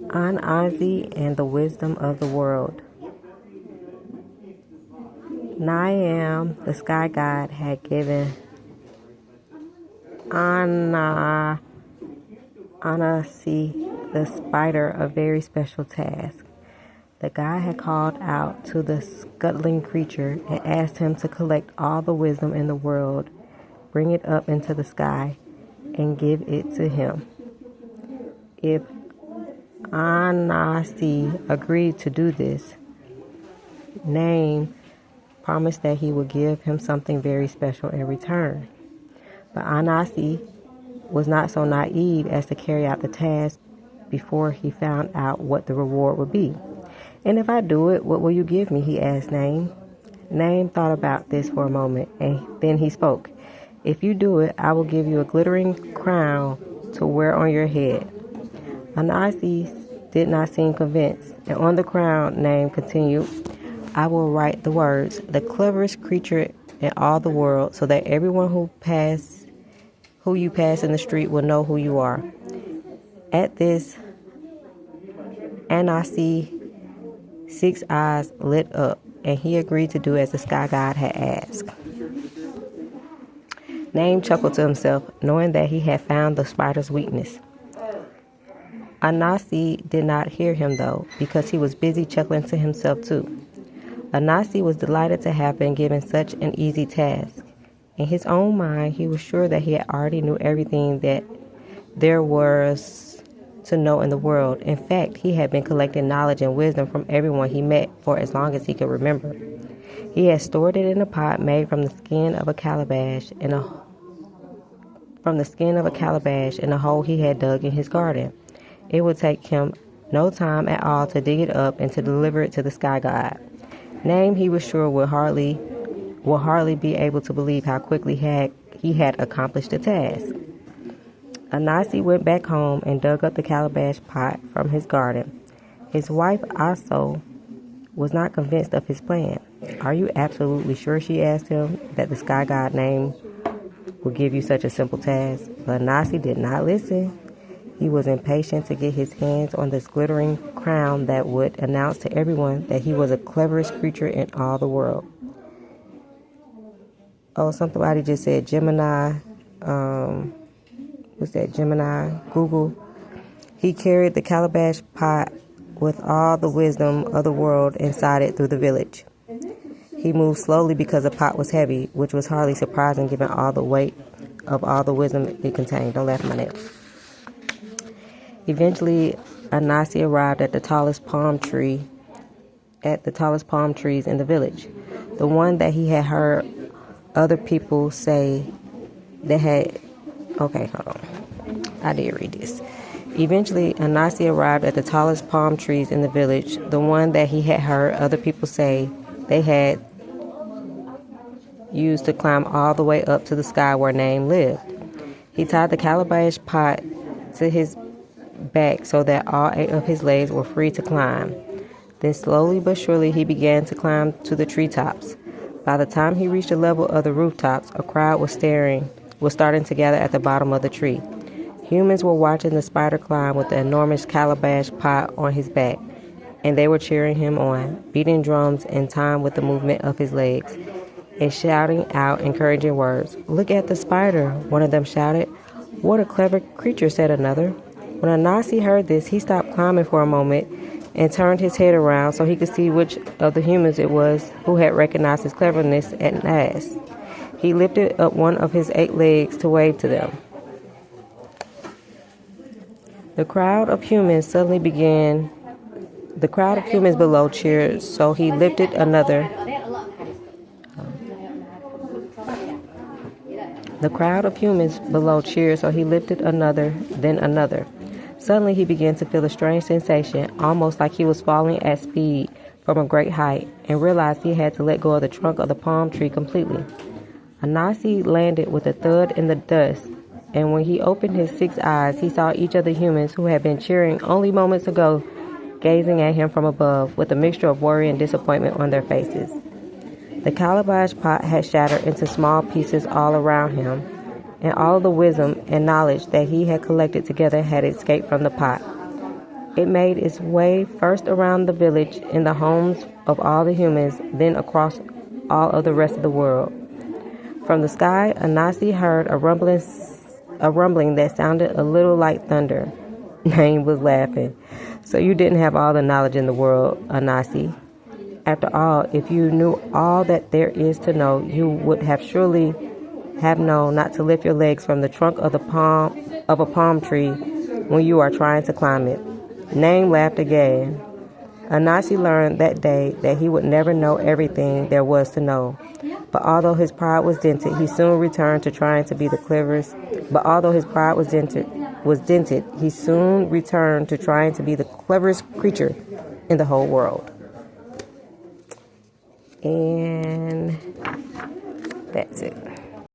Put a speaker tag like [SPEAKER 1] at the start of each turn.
[SPEAKER 1] Anasi and the wisdom of the world. Niam, the sky god, had given Anasi, the spider, a very special task. The god had called out to the scuttling creature and asked him to collect all the wisdom in the world, bring it up into the sky, and give it to him. If Anasi agreed to do this, Name promised that he would give him something very special in return. But Anasi was not so naive as to carry out the task before he found out what the reward would be. "And if I do it, what will you give me?" he asked Name. Name thought about this for a moment, and then he spoke. "If you do it, I will give you a glittering crown to wear on your head." Anasi did not seem convinced, and on the crown, Name continued, "I will write the words, 'the cleverest creature in all the world,' so that everyone who you pass in the street will know who you are." At this, Anasi 6 eyes lit up, and he agreed to do as the sky god had asked. Name chuckled to himself, knowing that he had found the spider's weakness. Anasi did not hear him, though, because he was busy chuckling to himself, too. Anasi was delighted to have been given such an easy task. In his own mind, he was sure that he already knew everything that there was to know in the world. In fact, he had been collecting knowledge and wisdom from everyone he met for as long as he could remember. He had stored it in a pot made from the skin of a calabash in a hole he had dug in his garden. It would take him no time at all to dig it up and to deliver it to the sky god. Name, he was sure, will hardly be able to believe how quickly he had accomplished the task. Anasi went back home and dug up the calabash pot from his garden. His wife also was not convinced of his plan. "Are you absolutely sure," she asked him, "that the sky god Name will give you such a simple task?" But Anasi did not listen. He was impatient to get his hands on this glittering crown that would announce to everyone that he was the cleverest creature in all the world. Oh, somebody just said Gemini. What's that? Gemini? Google. He carried the calabash pot with all the wisdom of the world inside it through the village. He moved slowly because the pot was heavy, which was hardly surprising given all the weight of all the wisdom it contained. Don't laugh at my nails. Eventually, Anasi arrived at the tallest palm trees in the village, the one that he had heard other people say they had. Okay, hold on. I did read this. Eventually, Anasi arrived at the tallest palm trees in the village, the one that he had heard other people say they had used to climb all the way up to the sky where Name lived. He tied the calabash pot to his back so that all 8 of his legs were free to climb. Then slowly but surely he began to climb to the treetops. By the time he reached the level of the rooftops, a crowd was starting to gather at the bottom of the tree. Humans were watching the spider climb with the enormous calabash pot on his back, and they were cheering him on, beating drums in time with the movement of his legs, and shouting out encouraging words. "Look at the spider," one of them shouted. "What a clever creature," said another. When Anasi heard this, he stopped climbing for a moment and turned his head around so he could see which of the humans it was who had recognized his cleverness at last. He lifted up one of his 8 legs to wave to them. The crowd of humans below cheered, so he lifted another. The crowd of humans below cheered, so he lifted another, then another. Suddenly he began to feel a strange sensation, almost like he was falling at speed from a great height, and realized he had to let go of the trunk of the palm tree completely. Anasi landed with a thud in the dust, and when he opened his 6 eyes, he saw each of the humans who had been cheering only moments ago gazing at him from above with a mixture of worry and disappointment on their faces. The calabash pot had shattered into small pieces all around him, and all of the wisdom and knowledge that he had collected together had escaped from the pot. It made its way first around the village in the homes of all the humans, then across all of the rest of the world. From the sky, Anasi heard a rumbling that sounded a little like thunder. Nain was laughing. So you didn't have all the knowledge in the world, Anasi. After all, if you knew all that there is to know, you would have surely have known not to lift your legs from the trunk of a palm tree when you are trying to climb it. Nain laughed again. Anasi learned that day that he would never know everything there was to know. But although his pride was dented, he soon returned to trying to be the cleverest. He soon returned to trying to be the cleverest creature in the whole world. And that's it.